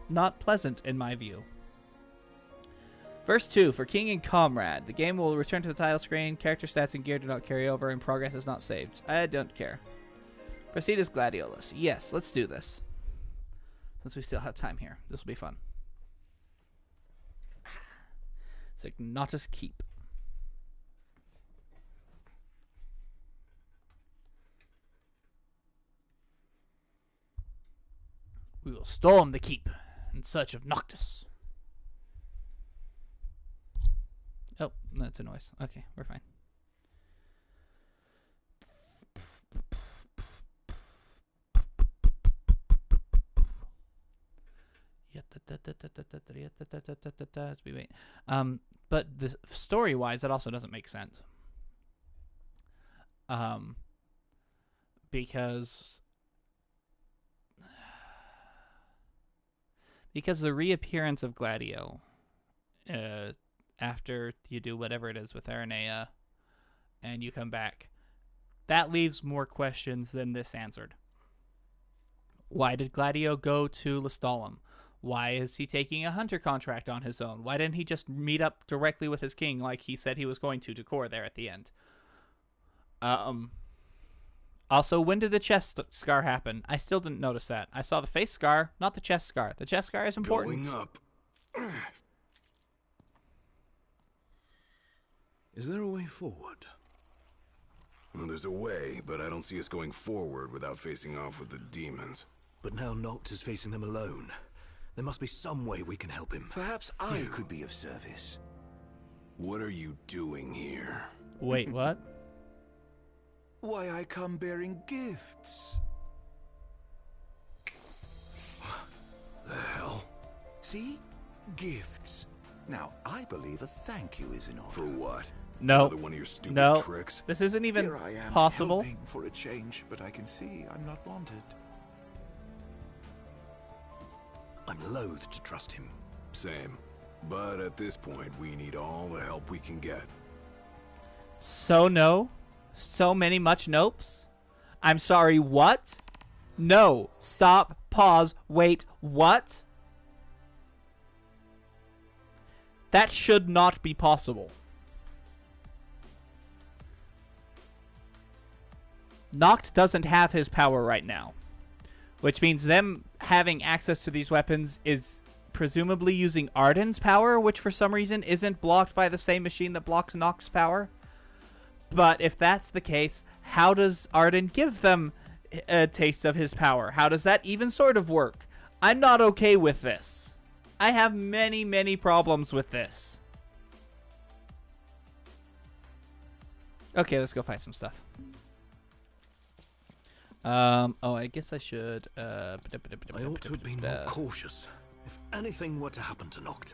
not pleasant in my view. Verse 2, for King and Comrade. The game will return to the title screen. Character stats and gear do not carry over, and progress is not saved. I don't care. Proceed as Gladiolus. Yes, let's do this. Since we still have time here. This will be fun. Signatus Keep. We will storm the keep in search of Noctis. Oh, that's a noise. Okay, we're fine. As we wait. But the story-wise, that also doesn't make sense. Because the reappearance of Gladio, after you do whatever it is with Aranea, and you come back, that leaves more questions than this answered. Why did Gladio go to Lestalem? Why is he taking a hunter contract on his own? Why didn't he just meet up directly with his king like he said he was going to Core there at the end? Also, when did the chest scar happen? I still didn't notice that. I saw the face scar, not the chest scar. The chest scar is important. Going up. Is there a way forward? Well, there's a way, but I don't see us going forward without facing off with the demons. But now Noct is facing them alone. There must be some way we can help him. Perhaps I could be of service. What are you doing here? Wait, what? Why, I come bearing gifts. The hell? See? Gifts. Now, I believe a thank you is in order. For what? No. Another one of your stupid No. tricks? This isn't even Here I am, possible. hoping for a change, but I can see I'm not wanted. I'm loath to trust him. Same. But at this point, we need all the help we can get. So no. So many much nopes. I'm sorry, what? No. Stop. Pause. Wait. What? That should not be possible. Noct doesn't have his power right now, which means them having access to these weapons is presumably using Arden's power, which for some reason isn't blocked by the same machine that blocks Noct's power. But if that's the case, how does Arden give them a taste of his power? How does that even sort of work? I'm not okay with this. I have many, many problems with this. Okay, let's go fight some stuff. Oh, I guess I should. I ought to have been more cautious. If anything were to happen to Noct,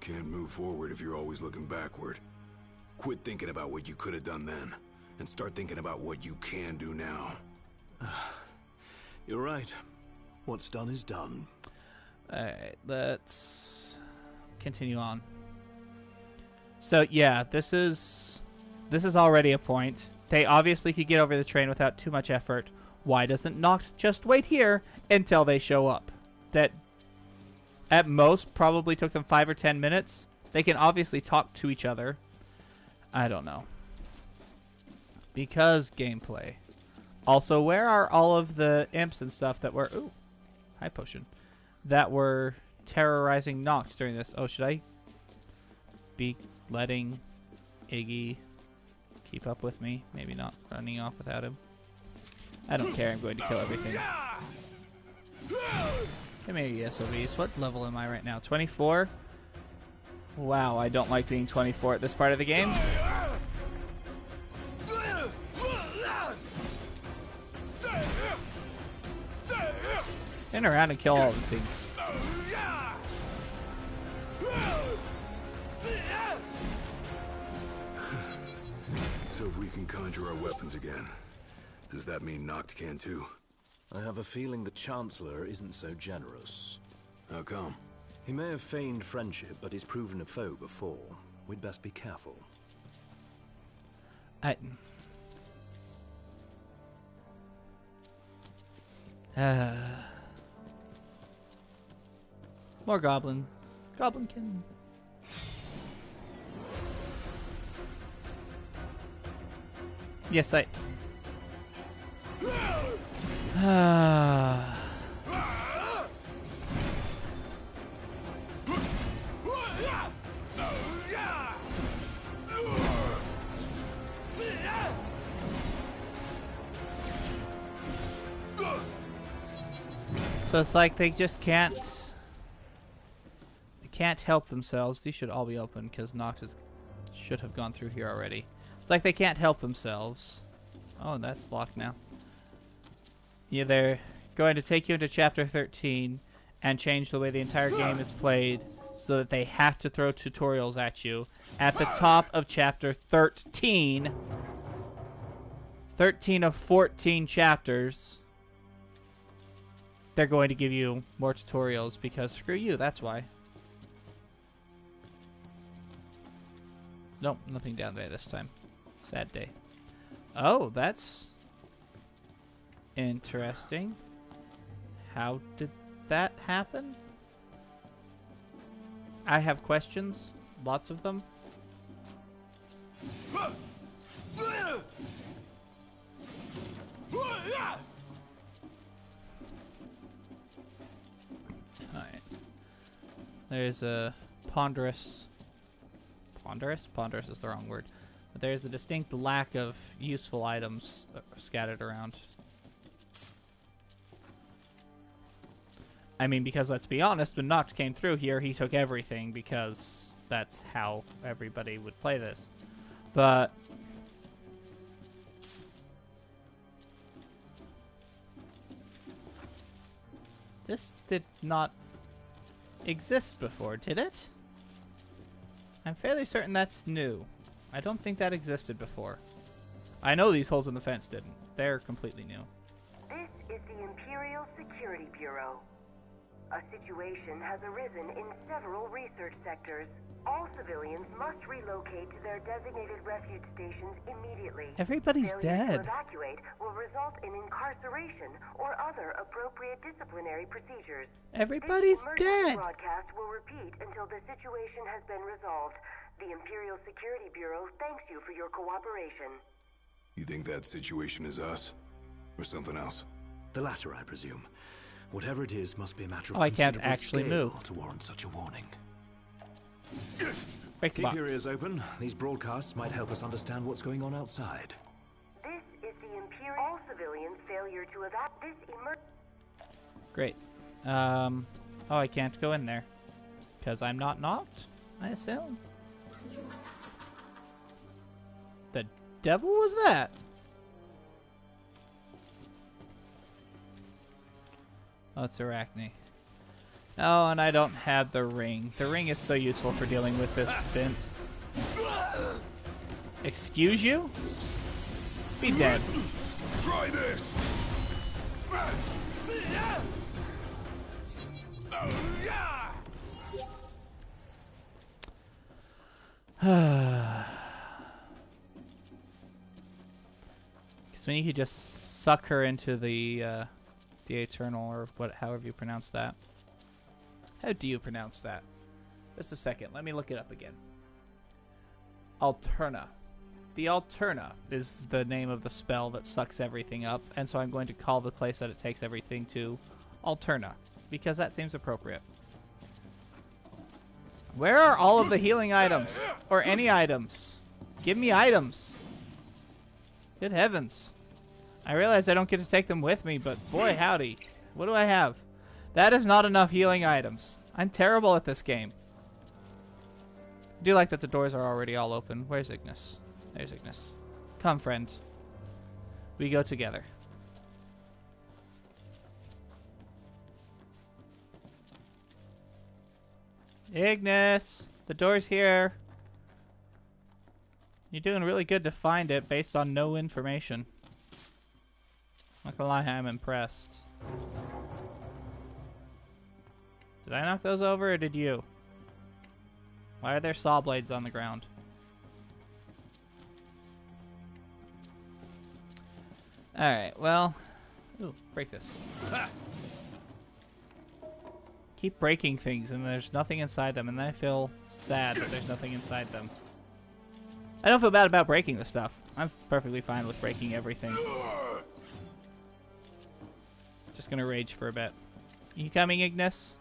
Can't move forward if you're always looking backward. Quit thinking about what you could have done then, and start thinking about what you can do now. You're right. What's done is done. Alright, let's continue on. So yeah, this is already a point. They obviously could get over the train without too much effort. Why doesn't Noct just wait here until they show up? That at most probably took them 5 or 10 minutes. They can obviously talk to each other. I don't know. Because gameplay. Also, where are all of the imps and stuff that were... Ooh, high potion. That were terrorizing Noct during this? Oh, should I be letting Iggy keep up with me? Maybe not running off without him. I don't care. I'm going to kill everything. Come here, you SOBs. What level am I right now? 24? Wow, I don't like being 24 at this part of the game. Turn around and kill all the things. So if we can conjure our weapons again, does that mean Noct can too? I have a feeling the Chancellor isn't so generous. How come? He may have feigned friendship, but he's proven a foe before. We'd best be careful. More goblin. Goblinkin. Yes, I... So it's like they just can't... They can't help themselves. These should all be open because Noctis should have gone through here already. It's like they can't help themselves. Oh, that's locked now. Yeah, they're going to take you into Chapter 13 and change the way the entire game is played so that they have to throw tutorials at you at the top of Chapter 13. 13 of 14 chapters. They're going to give you more tutorials because screw you, that's why. Nope, nothing down there this time. Sad day. Oh, that's interesting. How did that happen? I have questions. Lots of them. Alright. There's a ponderous... Ponderous? Ponderous is the wrong word. But there's a distinct lack of useful items scattered around. I mean, because let's be honest, when Noct came through here, he took everything because that's how everybody would play this. But... this did not exist before, did it? I'm fairly certain that's new. I don't think that existed before. I know these holes in the fence didn't. They're completely new. This is the Imperial Security Bureau. A situation has arisen in several research sectors. All civilians must relocate to their designated refuge stations immediately. Everybody's Failure dead. to evacuate will result in incarceration or other appropriate disciplinary procedures. Everybody's This emergency dead. broadcast will repeat until the situation has been resolved. The Imperial Security Bureau thanks you for your cooperation. You think that situation is us? Or something else? The latter, I presume. Whatever it is must be a matter of Oh, I can't considerable actually scale move. to warrant such a warning. Break the Keep box. your ears open. These broadcasts might help us understand what's going on outside. This is the Imperial... All civilians failure to evacuate this Great. Oh, I can't go in there. Because I'm not knocked, I assume. The devil was that? Oh, it's Arachne. Oh, and I don't have the ring. The ring is so useful for dealing with this bint. Excuse you? Be dead. Try this! Because when you could just suck her into the Eternal, or however you pronounce that. How do you pronounce that? Just a second. Let me look it up again. Alterna. The Alterna is the name of the spell that sucks everything up, and so I'm going to call the place that it takes everything to Alterna, because that seems appropriate. Where are all of the healing items? Or any items? Give me items. Good heavens. I realize I don't get to take them with me, but boy howdy. What do I have? That is not enough healing items. I'm terrible at this game. I do like that the doors are already all open. Where's Ignis? There's Ignis. Come, friend. We go together. Ignis! The door's here. You're doing really good to find it based on no information. Not gonna lie, I'm impressed. Did I knock those over, or did you? Why are there saw blades on the ground? Alright, well... Ooh, break this. keep breaking things and there's nothing inside them, and then I feel sad that there's nothing inside them. I don't feel bad about breaking the stuff. I'm perfectly fine with breaking everything. Just gonna rage for a bit. You coming, Ignis?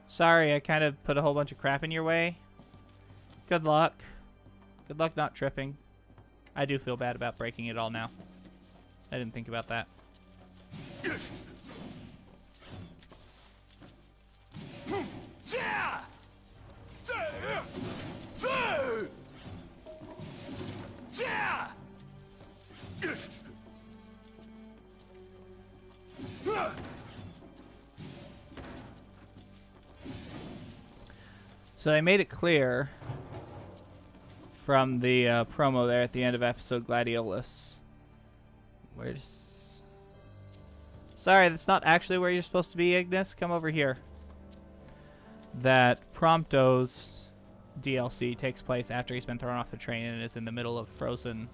Sorry, I kind of put a whole bunch of crap in your way. Good luck. Good luck not tripping. I do feel bad about breaking it all now. I didn't think about that. So they made it clear from the promo there at the end of episode Gladiolus. Where's... Sorry, that's not actually where you're supposed to be, Ignis. Come over here. That Prompto's DLC takes place after he's been thrown off the train and is in the middle of frozen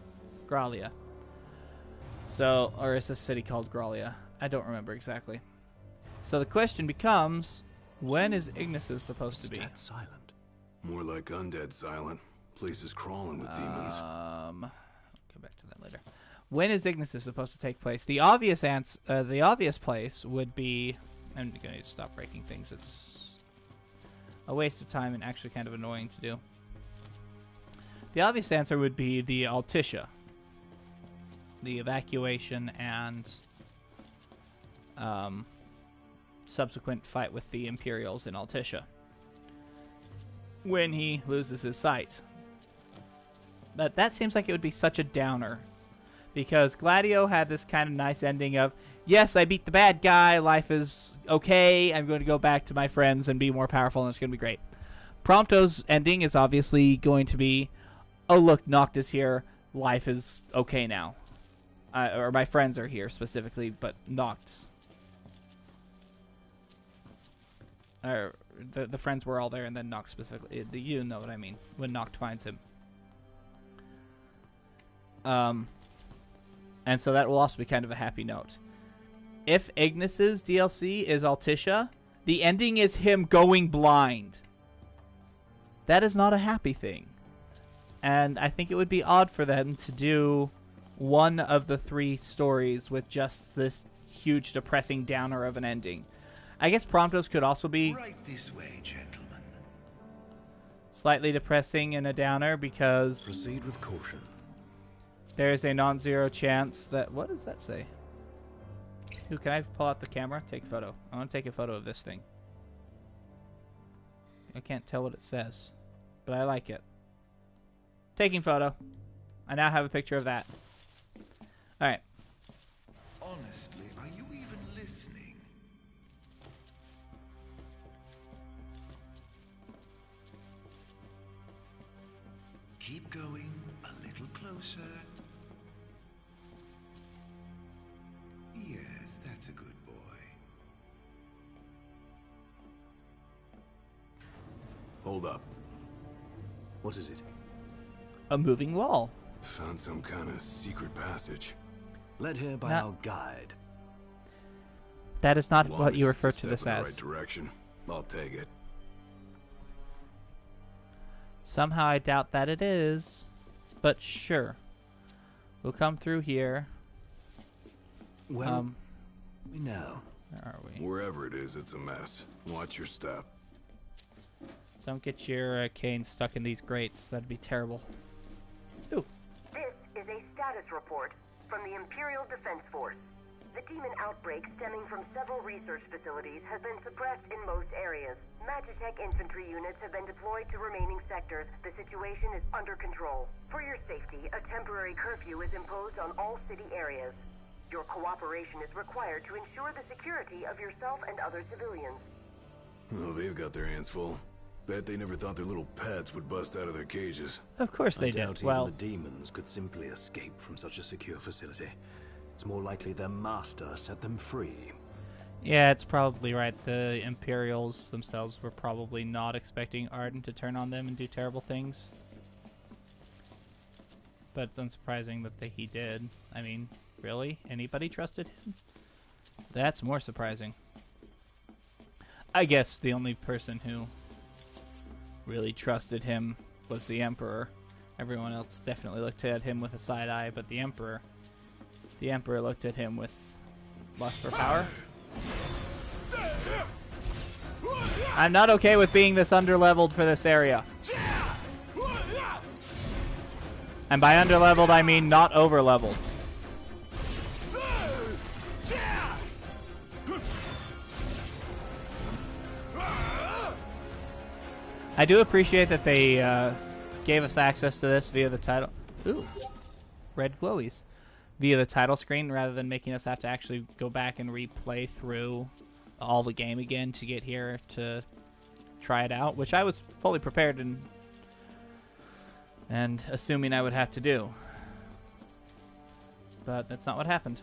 Gralia. So, or is this city called Gralia? I don't remember exactly. So the question becomes, when is Ignis's supposed to be? Dead silent. More like undead silent. Place is crawling with demons. I'll come back to that later. When is Ignis's supposed to take place? The obvious place would be... I'm going to stop breaking things. It's a waste of time and actually kind of annoying to do. The obvious answer would be the Altissia. The evacuation and subsequent fight with the Imperials in Altissia. When he loses his sight. But that seems like it would be such a downer. Because Gladio had this kind of nice ending of, yes, I beat the bad guy, life is okay, I'm going to go back to my friends and be more powerful, and it's going to be great. Prompto's ending is obviously going to be, oh look, Noct is here, life is okay now. Or my friends are here specifically, but Noct's. Or the friends were all there, and then Noct specifically. You know what I mean, when Noct finds him. And so that will also be kind of a happy note. If Ignis's DLC is Altissia, the ending is him going blind. That is not a happy thing. And I think it would be odd for them to do one of the three stories with just this huge depressing downer of an ending. I guess Prompto's could also be right this way, gentlemen. Slightly depressing and a downer because Proceed with caution. there's a non-zero chance that... What does that say? Ooh, can I pull out the camera? Take a photo. I want to take a photo of this thing. I can't tell what it says, but I like it. Taking photo. I now have a picture of that. Alright. Honestly, are you even listening? Keep going a little closer. Yes, that's a good boy. Hold up. What is it? A moving wall. Found some kind of secret passage. Led here by Not- our guide. That is not Long what you as it's a refer to step this in the as. right direction. I'll take it. Somehow I doubt that it is. But sure. We'll come through here. Well, we know. Where are we? Wherever it is, it's a mess. Watch your step. Don't get your cane stuck in these grates. That'd be terrible. Ooh. This is a status report from the Imperial Defense Force. The demon outbreak stemming from several research facilities has been suppressed in most areas. Magitech infantry units have been deployed to remaining sectors. The situation is under control. For your safety, a temporary curfew is imposed on all city areas. Your cooperation is required to ensure the security of yourself and other civilians. Oh, they've got their hands full. Bet they never thought their little pets would bust out of their cages. Of course they I did. doubt even Well, the demons could simply escape from such a secure facility. It's more likely their master set them free. yeah, it's probably right. The Imperials themselves were probably not expecting Arden to turn on them and do terrible things. But it's unsurprising that he did. I mean, really? Anybody trusted him? That's more surprising. I guess the only person who really trusted him was the Emperor. Everyone else definitely looked at him with a side eye, but the Emperor looked at him with lust for power. I'm not okay with being this underleveled for this area. And by underleveled, I mean not overleveled. I do appreciate that they gave us access to this via the title. Ooh, red glowies. Via the title screen, rather than making us have to actually go back and replay through all the game again to get here to try it out, which I was fully prepared and assuming I would have to do. But that's not what happened.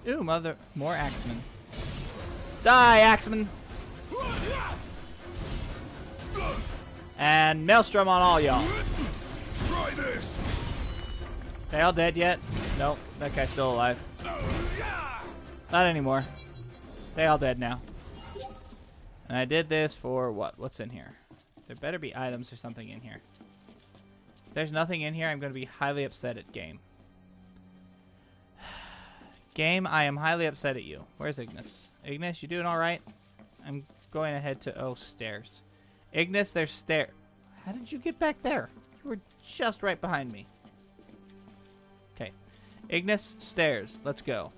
Ooh, more Axemen. Die, Axemen! And Maelstrom on all y'all. Try this. They all dead yet? Nope, that guy's still alive. Not anymore. They all dead now. And I did this for what? What's in here? There better be items or something in here. If there's nothing in here, I'm going to be highly upset at game. Game, I am highly upset at you. Where's Ignis? Ignis, you doing alright? I'm going ahead to... Oh, stairs. Ignis, there's stairs. How did you get back there? You were just right behind me. Okay. Ignis, stairs. Let's go.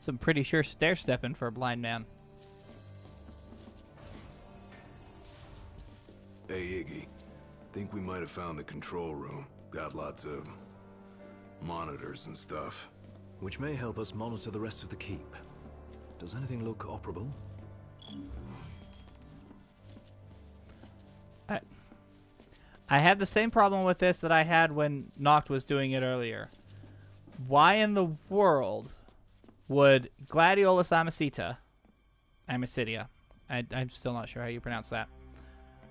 Some pretty sure stair-stepping for a blind man. Hey, Iggy. Think we might have found the control room. Got lots of monitors and stuff. Which may help us monitor the rest of the keep. Does anything look operable? I had the same problem with this that I had when Noct was doing it earlier. Why in the world would Gladiolus Amicitia, I'm still not sure how you pronounce that.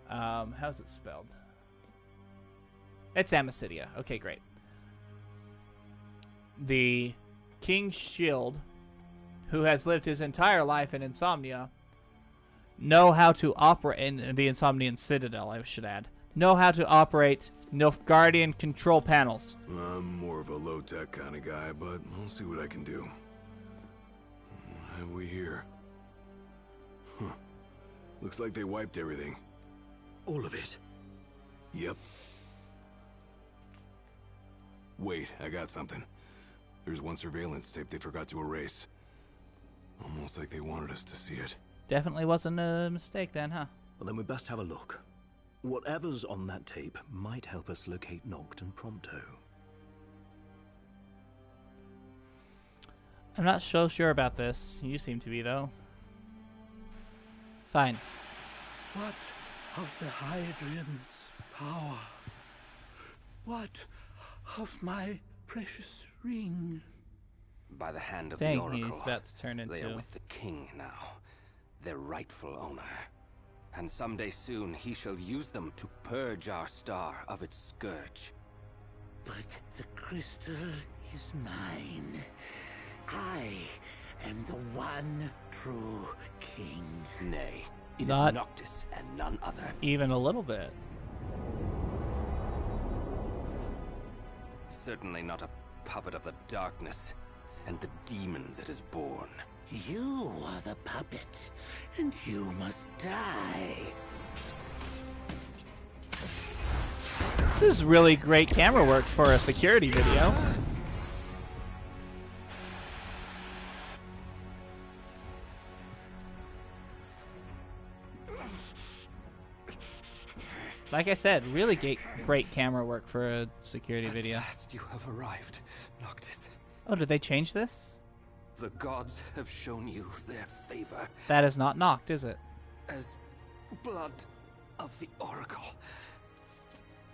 How's it spelled? It's Amicitia. Okay, great. The King's Shield, who has lived his entire life in Insomnia, know how to operate in the Insomnian Citadel, I should add. Know how to operate Nilfgaardian control panels. I'm more of a low-tech kind of guy, but I'll see what I can do. What have we here? Huh. Looks like they wiped everything. All of it? Yep. Wait, I got something. There's one surveillance tape they forgot to erase. Almost like they wanted us to see it. Definitely wasn't a mistake then, huh? Well, then we best have a look. Whatever's on that tape might help us locate Noct and Prompto. I'm not so sure about this. You seem to be, though. Fine. What of the Hydrian's power? What of my precious ring? By the hand of Dang, the Oracle, he's about to turn into... they are with the king now, their rightful owner. And someday soon he shall use them to purge our star of its scourge. But the crystal is mine. I am the one true king. Nay, it Not is Noctis and none other. even a little bit. Certainly not a puppet of the darkness and the demons it has borne. You are the puppet, and you must die. This is really great camera work for a security video. Like I said, really great camera work for a security video. At last you have arrived, Noctis. Oh, did they change this? The gods have shown you their favor. That is not Noct, is it? As blood of the Oracle,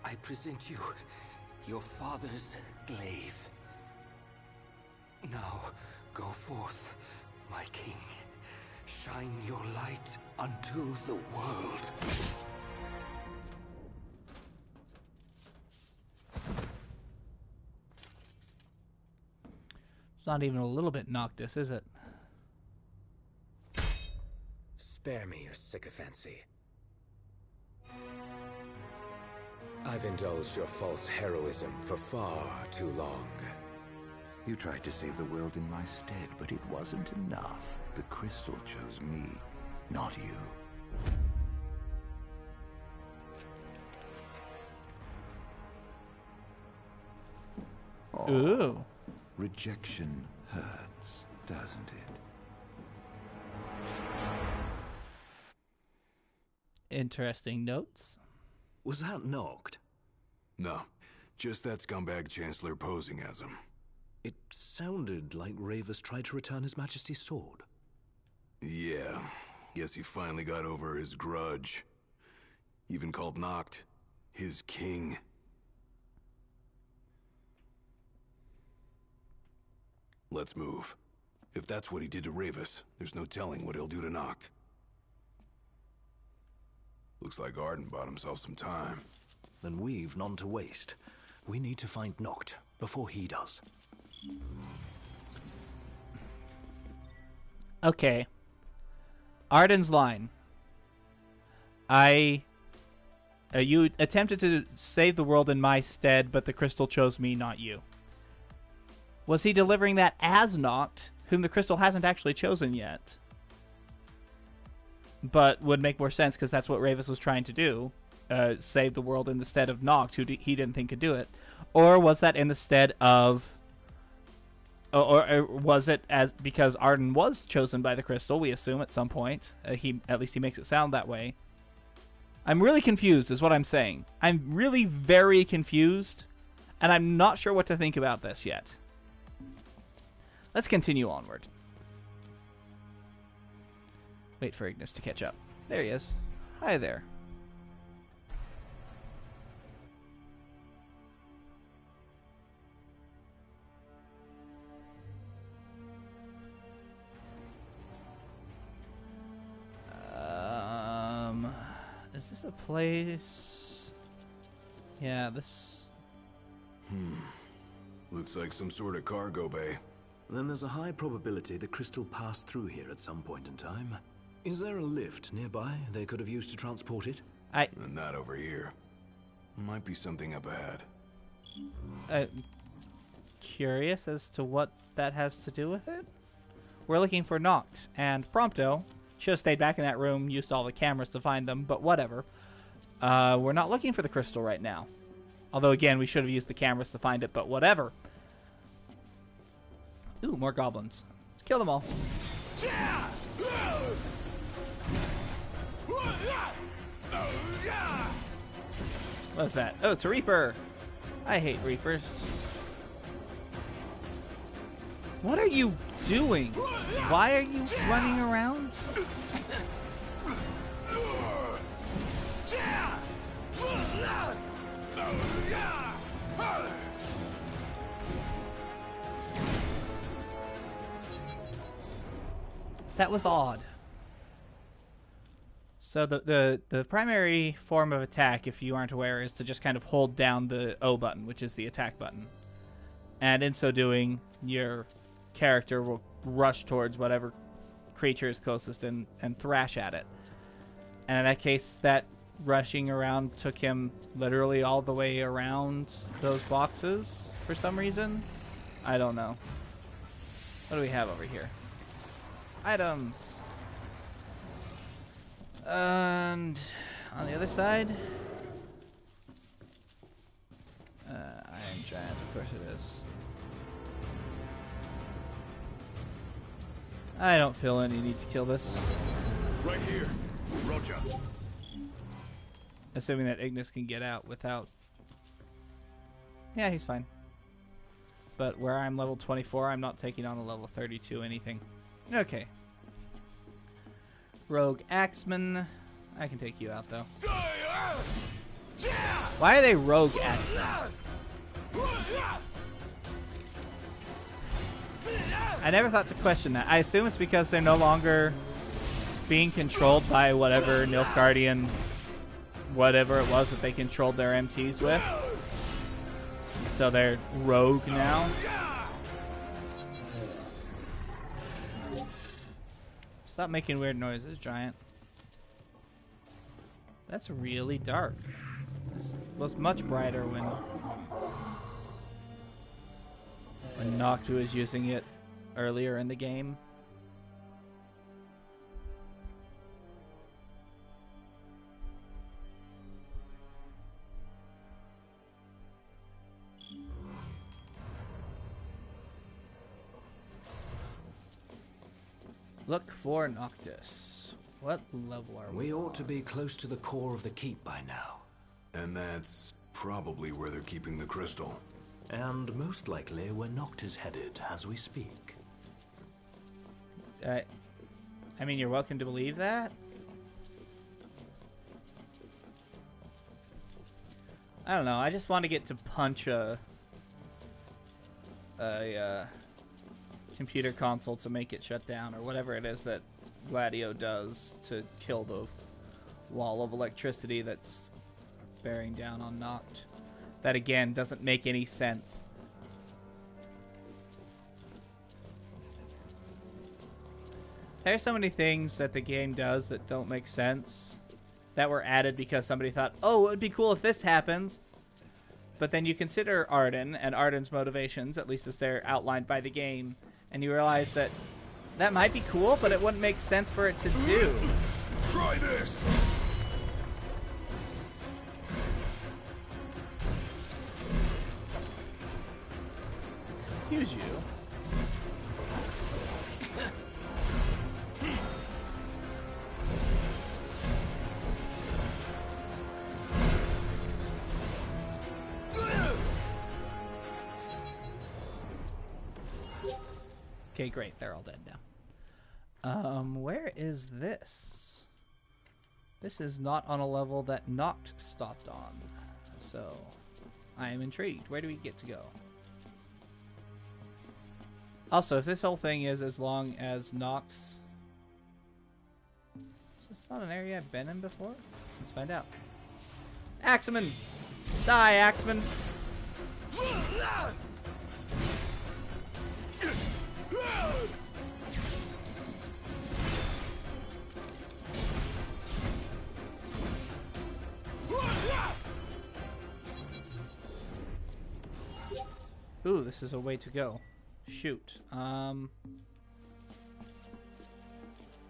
I present you your father's glaive. Now go forth, my king. shine your light unto the world. It's not even a little bit Noctis, is it? Spare me your sycophancy. I've indulged your false heroism for far too long. You tried to save the world in my stead, but it wasn't enough. The crystal chose me, not you. Oh, Ooh. rejection hurts, doesn't it? Interesting notes. Was that knocked? No, just that scumbag Chancellor posing as him. It sounded like Ravus tried to return His Majesty's sword. Yeah, guess he finally got over his grudge. Even called Noct his king. Let's move. If that's what he did to Ravus, there's no telling what he'll do to Noct. Looks like Arden bought himself some time. Then we've none to waste. We need to find Noct before he does. Okay. Arden's line. You attempted to save the world in my stead, but the crystal chose me, not you. Was he delivering that as Noct, whom the crystal hasn't actually chosen yet? But would make more sense because that's what Ravus was trying to do. Save the world in the stead of Noct, who he didn't think could do it. Or was that in the stead of... Or was it as because Arden was chosen by the crystal, we assume, at some point. At least he makes it sound that way. I'm really confused, is what I'm saying. I'm really very confused, and I'm not sure what to think about this yet. Let's continue onward. Wait for Ignis to catch up. There he is. Hi there. Is this a place? Yeah, this... Looks like some sort of cargo bay. Then there's a high probability the crystal passed through here at some point in time. Is there a lift nearby they could have used to transport it? And not over here. Might be something up ahead. Curious as to what that has to do with it? We're looking for Noct, and Prompto should have stayed back in that room, used all the cameras to find them, but whatever. We're not looking for the crystal right now. Although, again, we should have used the cameras to find it, but whatever. Ooh, more goblins. Let's kill them all. What's that? Oh, it's a Reaper. I hate Reapers. What are you doing? Why are you running around? That was odd. So the primary form of attack, if you aren't aware, is to just kind of hold down the O button, which is the attack button. And in so doing, your character will rush towards whatever creature is closest and thrash at it. And in that case, that rushing around took him literally all the way around those boxes for some reason. I don't know. What do we have over here? Items. And on the other side, Iron Giant, of course it is. I don't feel any need to kill this. Right here. Roger. Assuming that Ignis can get out without... Yeah, he's fine. But where I'm level 24, I'm not taking on a level 32 anything. Okay. Rogue Axeman. I can take you out, though. Why are they Rogue Axemen? I never thought to question that. I assume it's because they're no longer being controlled by whatever Nilfgaardian, whatever it was that they controlled their MTs with. So they're rogue now. Stop making weird noises, Giant. That's really dark. This was much brighter when Noct was using it earlier in the game. Look for Noctis. What level are we? We ought to be close to the core of the keep by now. And that's probably where they're keeping the crystal. And most likely where Noct is headed as we speak. I mean, you're welcome to believe that. I don't know. I just want to get to punch a computer console to make it shut down, or whatever it is that Gladio does to kill the wall of electricity that's bearing down on Noct. That again doesn't make any sense. There's so many things that the game does that don't make sense, that were added because somebody thought, oh, it would be cool if this happens. But then you consider Arden and Arden's motivations, at least as they're outlined by the game, and you realize that that might be cool, but it wouldn't make sense for it to do. Try this! Excuse you. Okay, great. They're all dead now. Where is this? This is not on a level that Noct stopped on. So, I am intrigued. Where do we get to go? Also, if this whole thing is as long as Noct's... Is this not an area I've been in before? Let's find out. Axeman! Die, Axeman! Ooh, this is a way to go. Shoot.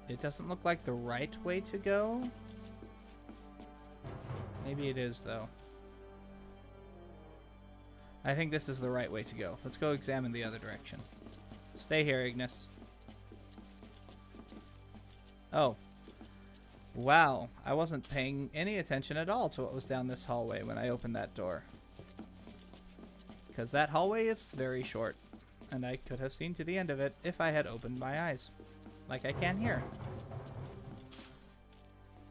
It doesn't look like the right way to go. Maybe it is, though. I think this is the right way to go. Let's go examine the other direction. Stay here, Ignis. Oh. Wow. I wasn't paying any attention at all to what was down this hallway when I opened that door. Because that hallway is very short. And I could have seen to the end of it if I had opened my eyes. Like I can here.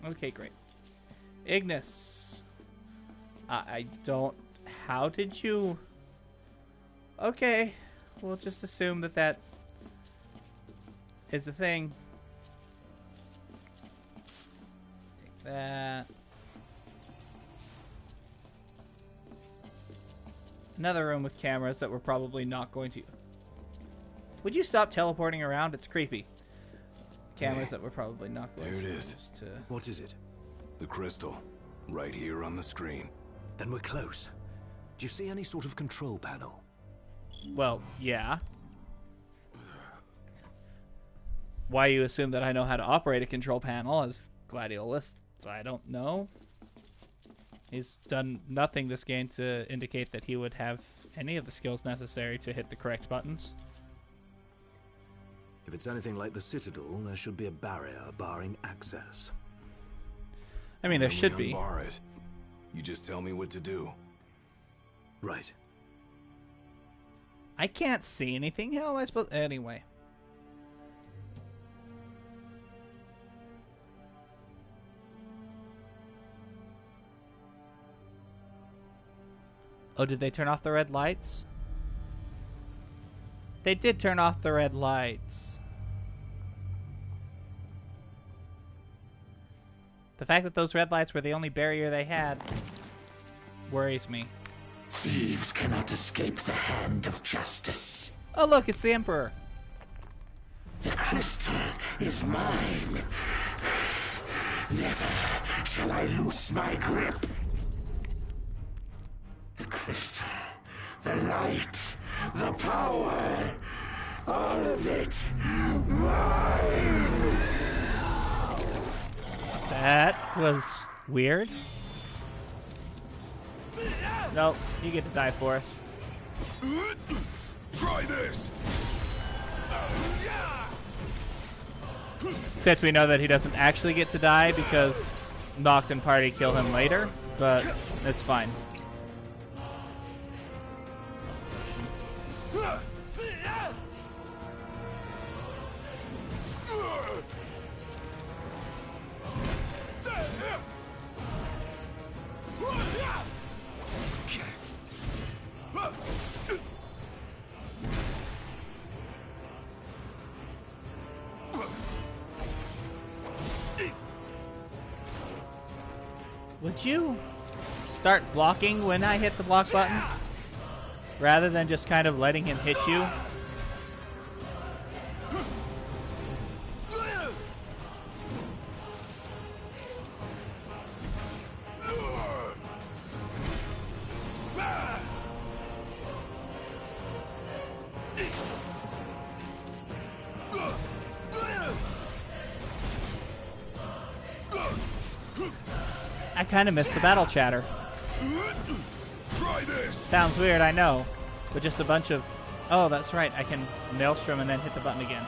Okay, great. Ignis. I don't... How did you... Okay. We'll just assume that that is the thing. Take that. Another room with cameras that we're probably not going to... Would you stop teleporting around? It's creepy. Cameras that we're probably not going to use to... What is it? The crystal. Right here on the screen. Then we're close. Do you see any sort of control panel? Well, yeah. Why you assume that I know how to operate a control panel as Gladiolus, I don't know. He's done nothing this game to indicate that he would have any of the skills necessary to hit the correct buttons. If it's anything like the Citadel, there should be a barrier barring access. I mean, there should be. Unbar it. You just tell me what to do. Right. I can't see anything. How am I supposed... Anyway. Oh, did they turn off the red lights? They did turn off the red lights. The fact that those red lights were the only barrier they had worries me. Thieves cannot escape the hand of justice. Oh look, it's the Emperor. The crystal is mine. Never shall I loose my grip. The crystal, the light, the power, all of it mine. That was weird. Nope, you get to die for us. Try this. Except we know that he doesn't actually get to die because Noct and party kill him later, but it's fine. Would you start blocking when I hit the block button? Rather than just kind of letting him hit you? I kind of missed the battle chatter. Try this. Sounds weird, I know. But just a bunch of... Oh, that's right. I can Maelstrom and then hit the button again.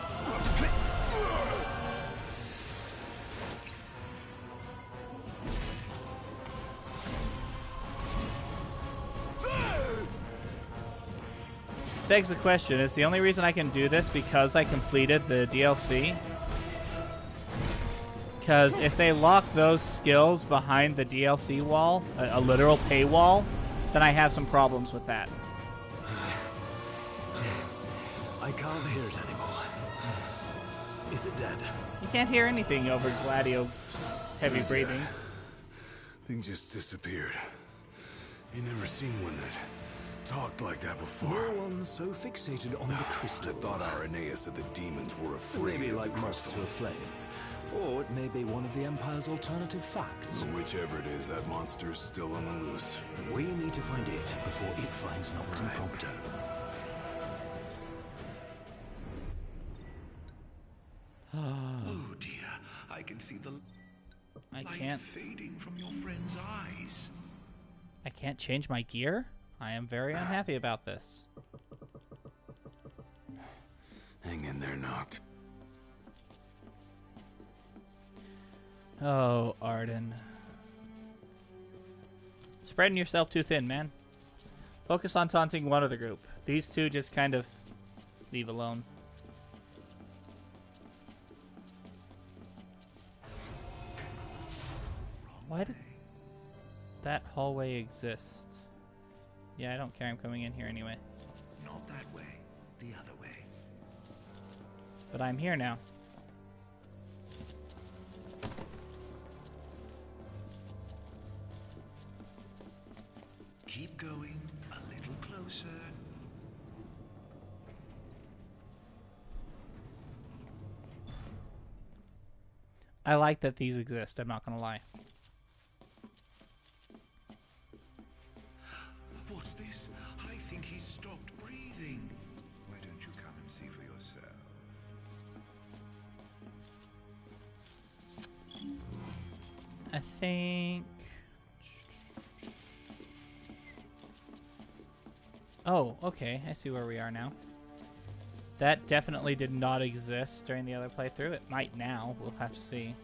Begs the question, is the only reason I can do this because I completed the DLC? Because if they lock those skills behind the DLC wall, a literal paywall, then I have some problems with that. I can't hear it anymore. Is it dead? You can't hear anything over Gladio's heavy breathing. Thing just disappeared. You never seen one that talked like that before. No one's so fixated on the crystal. I thought Irenaeus said the demons were afraid Maybe of like the moths crystal. to a flame. Or it may be one of the Empire's alternative facts. Whichever it is, that monster's still on the loose. We need to find it before it finds Noct and Prompto. Oh dear, I can see the I light can't. fading from your friend's eyes. I can't change my gear? I am very unhappy about this. Hang in there, Noct. Oh, Arden. Spreading yourself too thin, man. Focus on taunting one of the group. These two just kind of leave alone. Why did that hallway exist? Yeah, I don't care. I'm coming in here anyway. Not that way, the other way. But I'm here now. Keep going a little closer. I like that these exist, I'm not gonna lie. What's this? I think he's stopped breathing. Why don't you come and see for yourself? I think... Oh, okay. I see where we are now. That definitely did not exist during the other playthrough. It might now. We'll have to see.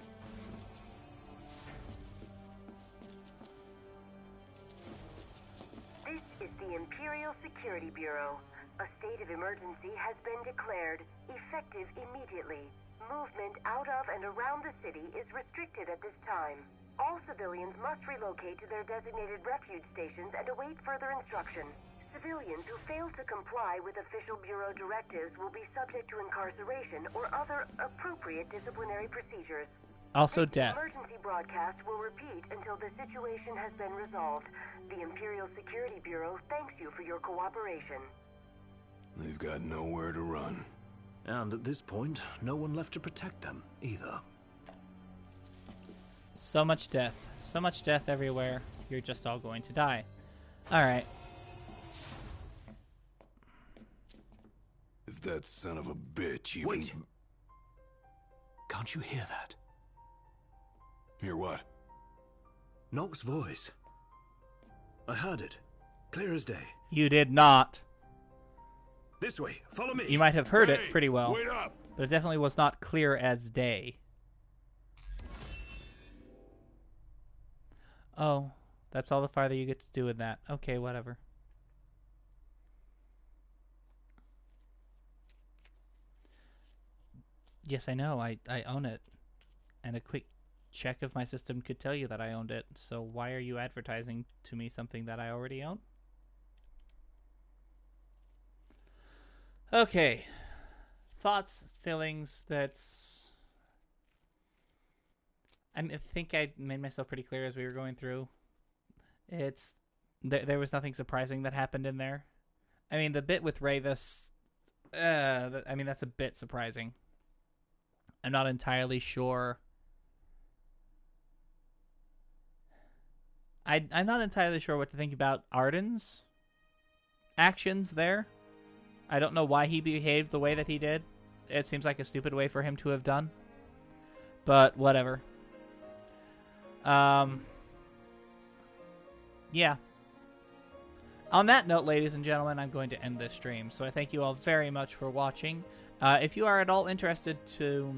This is the Imperial Security Bureau. A state of emergency has been declared, effective immediately. Movement out of and around the city is restricted at this time. All civilians must relocate to their designated refuge stations and await further instruction. Civilians who fail to comply with official Bureau directives will be subject to incarceration or other appropriate disciplinary procedures. Also The death. emergency broadcast will repeat until the situation has been resolved. The Imperial Security Bureau thanks you for your cooperation. They've got nowhere to run. And at this point, no one left to protect them, either. So much death. So much death everywhere. You're just all going to die. Alright. If that son of a bitch even... Wait! Can't you hear that? Hear what? Nock's voice. I heard it. Clear as day. You did not. This way, follow me! You might have heard it Hey, pretty well. wait up! But it definitely was not clear as day. Oh, that's all the farther you get to do with that. Okay, whatever. Yes, I know. I own it. And a quick check of my system could tell you that I owned it. So why are you advertising to me something that I already own? Okay. Thoughts, feelings, that's... I think I made myself pretty clear as we were going through. It's... There was nothing surprising that happened in there. I mean, the bit with Ravis... I mean, that's a bit surprising. I'm not entirely sure... I'm not entirely sure what to think about Arden's actions there. I don't know why he behaved the way that he did. It seems like a stupid way for him to have done. But whatever. Yeah. On that note, ladies and gentlemen, I'm going to end this stream. So I thank you all very much for watching. If you are at all interested to